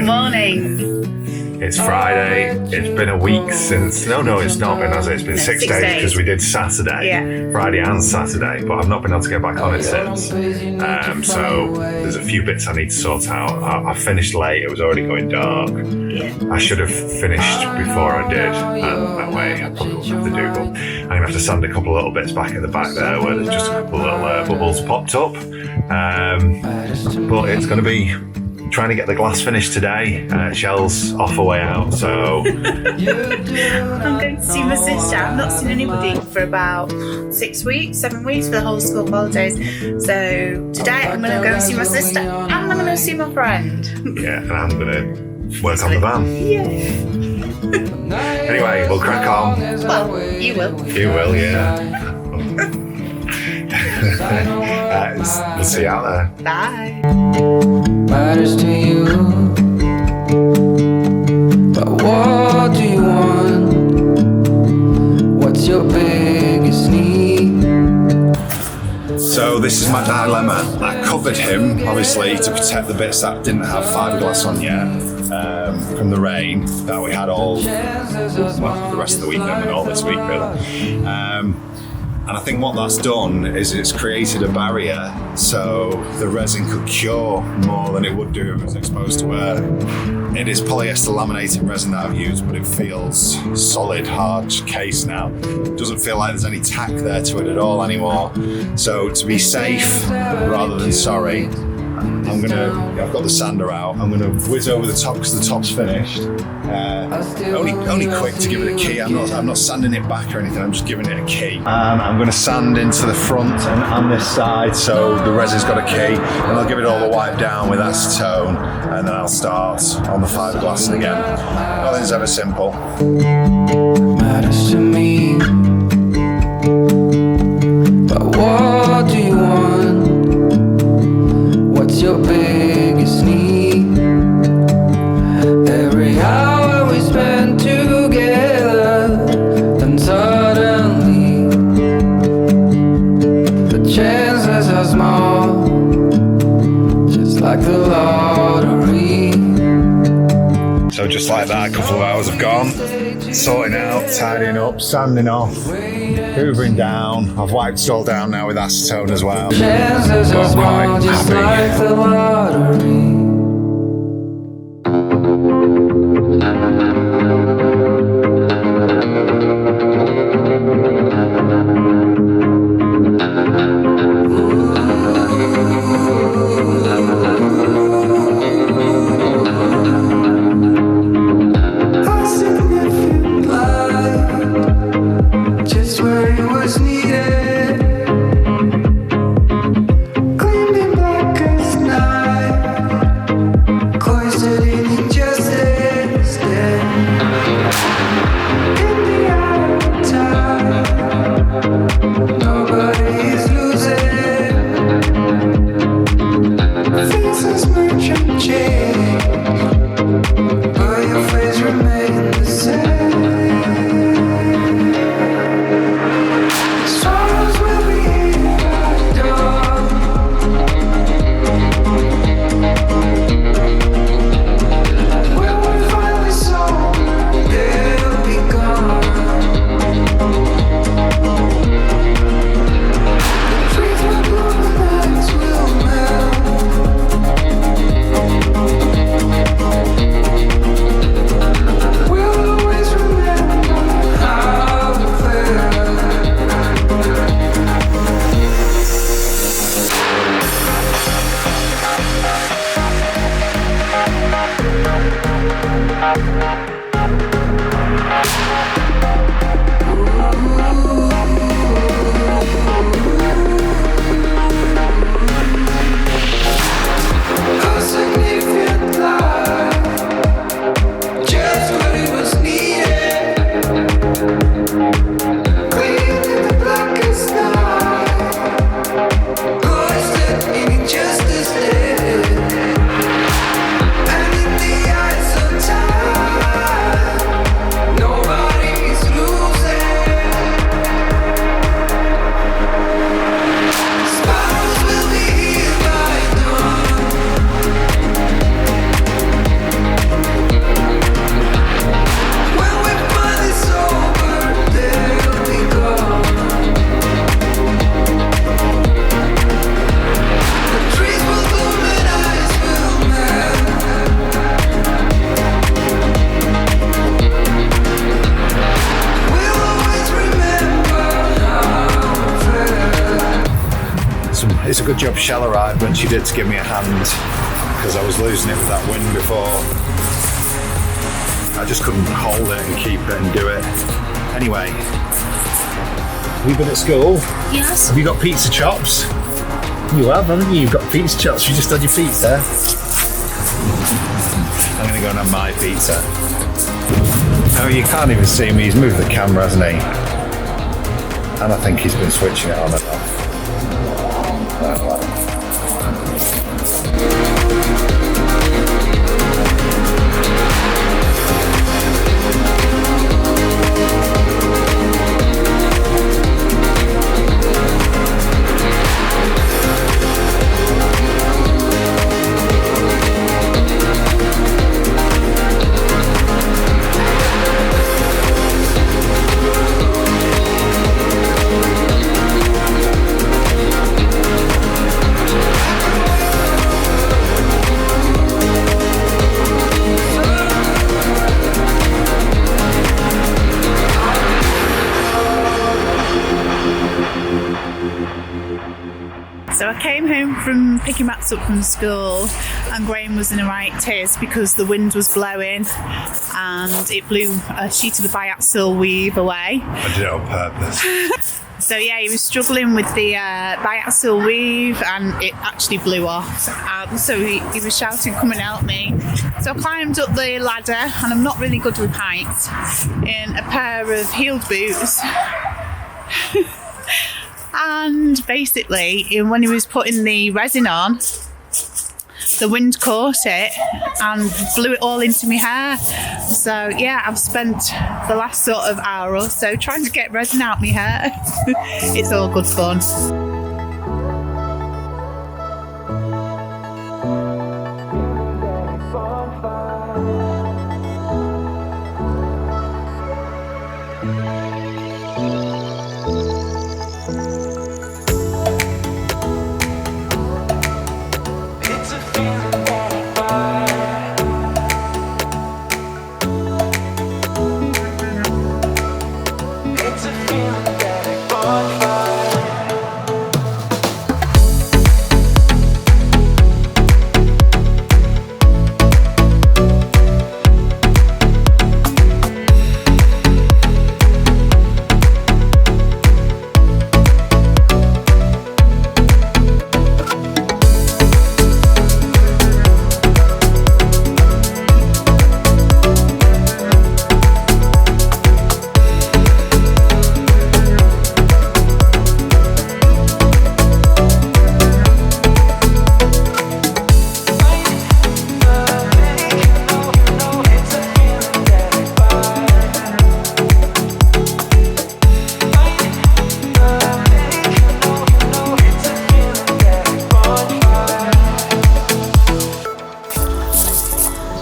morning. Morning. It's Friday. It's been a week since... No, it's not been, has it? It's been 6 days because we did Saturday. Yeah. Friday and Saturday, but I've not been able to get back on it since. So there's a few bits I need to sort out. I finished late. It was already going dark. Yeah. I should have finished before I did, and that way I probably won't have to do. But I'm going to have to sand a couple of little bits back in the back there where there's just a couple of little bubbles popped up. But it's going to be trying to get the glass finished today. Shell's off her way out, so... I'm going to see my sister. I've not seen anybody for about 7 weeks for the whole school holidays. So today I'm going to go see my sister and I'm going to see my friend. Yeah, and I'm going to work on the van. Yeah. Anyway, we'll crack on. Well, you will. You will, yeah. We'll see you out there. Bye. Matters to you, but what do you want? What's your biggest need? So this is my dilemma. I covered him, obviously, to protect the bits that didn't have fiberglass on yet, from the rain that we had all, well, the rest of the weekend and all this week, really. And I think what that's done is it's created a barrier so the resin could cure more than it would do if it was exposed to air. It is polyester laminating resin that I've used, but it feels solid, hard case now. It doesn't feel like there's any tack there to it at all anymore. So to be safe rather than sorry, I've got the sander out. I'm gonna whiz over the top because the top's finished. Only quick to give it a key. I'm not sanding it back or anything. I'm just giving it a key. I'm gonna sand into the front and on this side, so the resin's got a key, and I'll give it all the wipe down with acetone, and then I'll start on the fiberglassing again. Nothing's ever simple. Matters to me, but what do you want? What's your biggest need? Every hour we spend together, then suddenly the chances are small, just like the lottery. So just like that, a couple of hours have gone. Sorting out, tidying up, sanding off, hoovering down. I've wiped it all down now with acetone as well. Chances are small, just like the lottery. a good job Shell arrived when she did to give me a hand, because I was losing it with that wind before. I just couldn't hold it and keep it and do it. Anyway, have you been at school? Yes. Have you got pizza chops? You have, haven't you? You've got pizza chops. You just had your pizza. I'm going to go and have my pizza. Oh, you can't even see me. He's moved the camera, hasn't he? And I think he's been switching it on and off. Oh, well. So I came home from picking Max up from school, and Graham was in a right tears because the wind was blowing and it blew a sheet of the biaxial weave away. I did it on purpose. So yeah, he was struggling with the biaxial weave and it actually blew off. So he was shouting, come and help me. So I climbed up the ladder, and I'm not really good with heights, in a pair of heeled boots. And basically, when he was putting the resin on, the wind caught it and blew it all into my hair. So yeah, I've spent the last sort of hour or so trying to get resin out my hair. It's all good fun.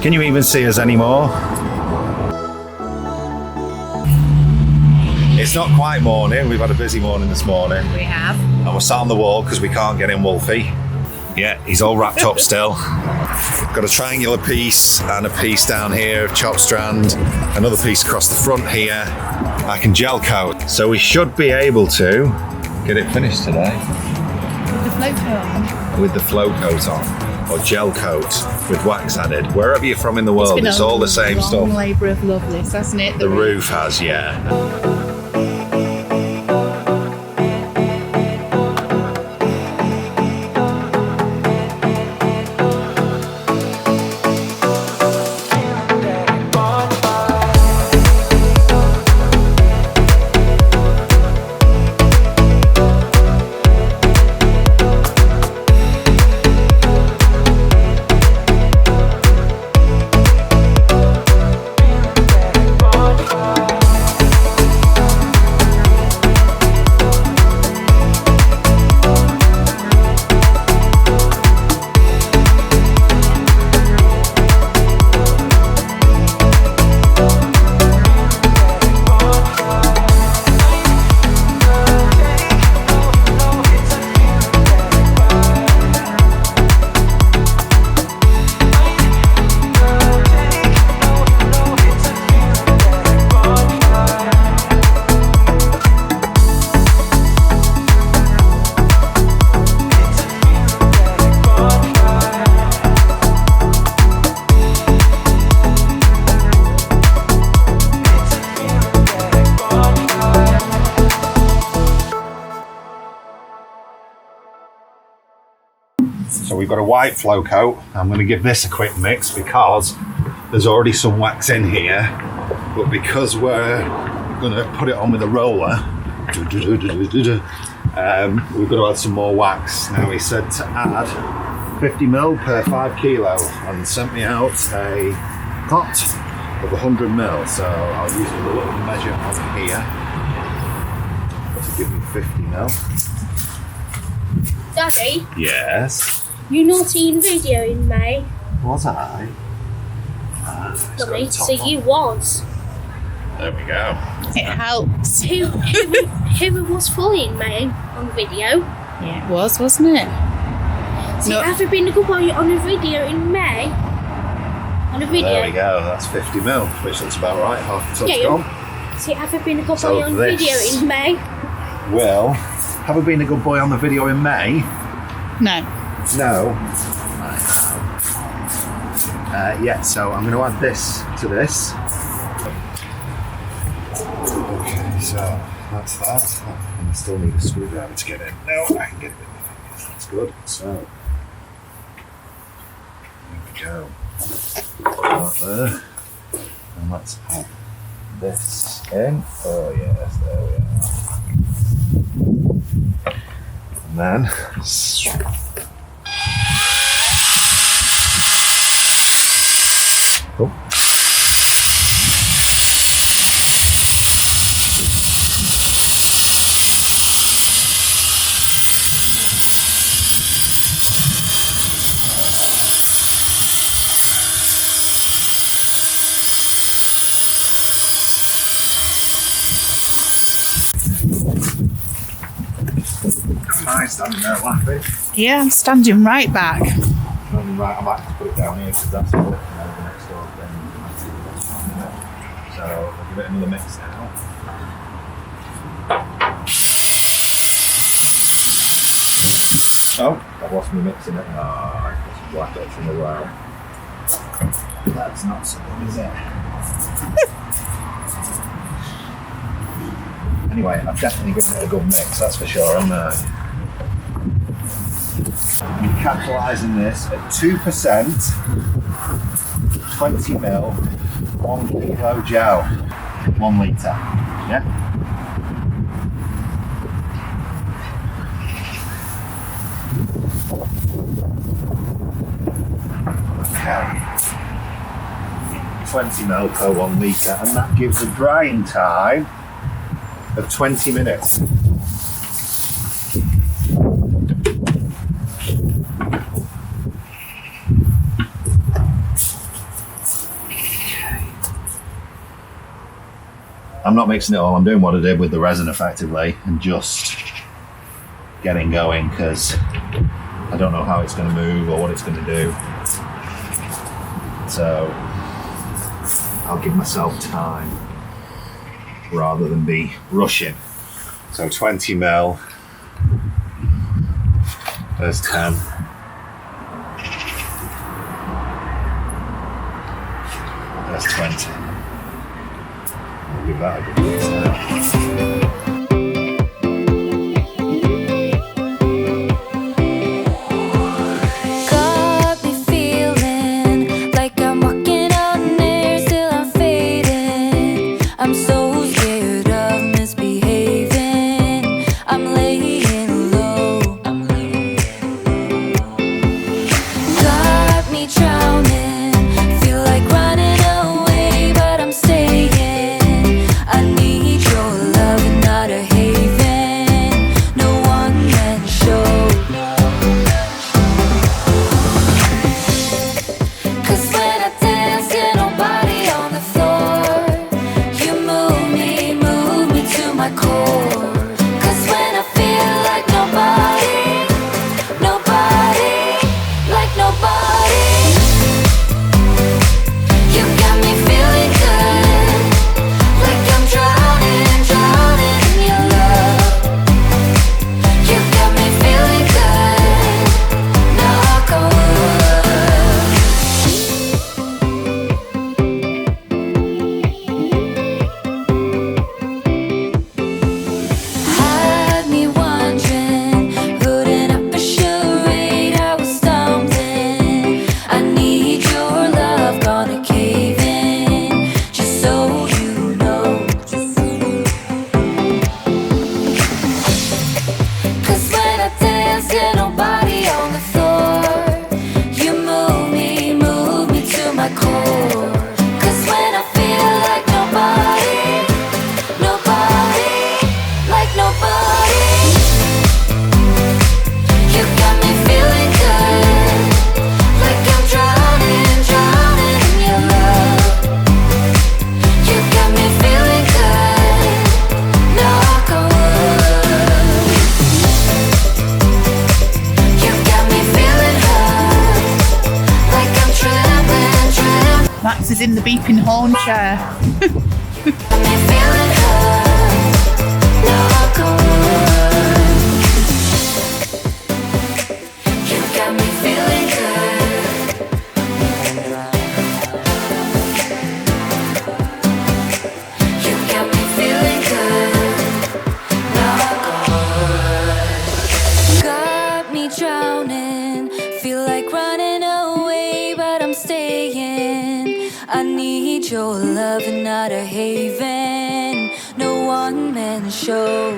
Can you even see us anymore? It's not quite morning. We've had a busy morning this morning. We have. And we're sat on the wall because we can't get in Wolfie. Yeah, he's all wrapped up still. Got a triangular piece and a piece down here of chop strand, another piece across the front here. I can gel coat. So we should be able to get it finished today. With the flow coat on. With the flow coat on. Or gel coat with wax added. Wherever you're from in the world, it's all the same stuff. Long labour of love, this, hasn't it? The roof has, yeah. we've got a white flow coat. I'm going to give this a quick mix because there's already some wax in here, but because we're going to put it on with a roller, we've got to add some more wax. Now he said to add 50ml per 5 kilo and sent me out a pot of 100ml, so I'll use the little measure on here to give me 50ml. Daddy, Yes. you not seen video in May? Was I? Mummy, so you was. There we go. It helps. Who was fully in May on video? Yeah, it was, wasn't it? So you ever been a good boy on a video in May? On a video? There we go. That's 50ml, which looks about right. Half the tub's gone. So you ever been a good So boy on this- video in May? Well, have I been a good boy on the video in May? No. No. Yeah, so I'm going to add this to this. Okay, so that's that. And I still need a screwdriver to get in. No, I can get it in my fingers. That's good. So, there we go. Put that there. And let's add this in. Oh, yes, there we are. And then, oh. Am I standing there laughing? Yeah, I'm standing right back. Right, I might have to put it down here because that's all. The next door thing. So I'll give it another mix now. Oh, I've lost my mix in it. Ah, it's black it's in the row. That's not so good, is it? Anyway, I've definitely given it a good mix, that's for sure. I'm capitalising this at 2%, 20ml, 1 kilo gel, 1 litre. Yeah? Okay. 20ml per 1 litre, and that gives a drying time of 20 minutes. I'm not mixing it all, I'm doing what I did with the resin effectively and just getting going because I don't know how it's going to move or what it's going to do. So I'll give myself time rather than be rushing. So 20ml, there's 10. There's 20. I'll give that a good mix now. Not 'Cause when I feel like nobody, like nobody, you got me feeling good, like I'm drowning in your love. You got me feeling good, knock on wood. You got me feeling hurt, like I'm trembling. Max is in the beeping horn chair. Got me feeling hurt, knock on wood. You got me feeling good. You got me feeling good, knock on wood. Got me drowning, feel like running away, but I'm staying. I need your love and not a haven, no one man show.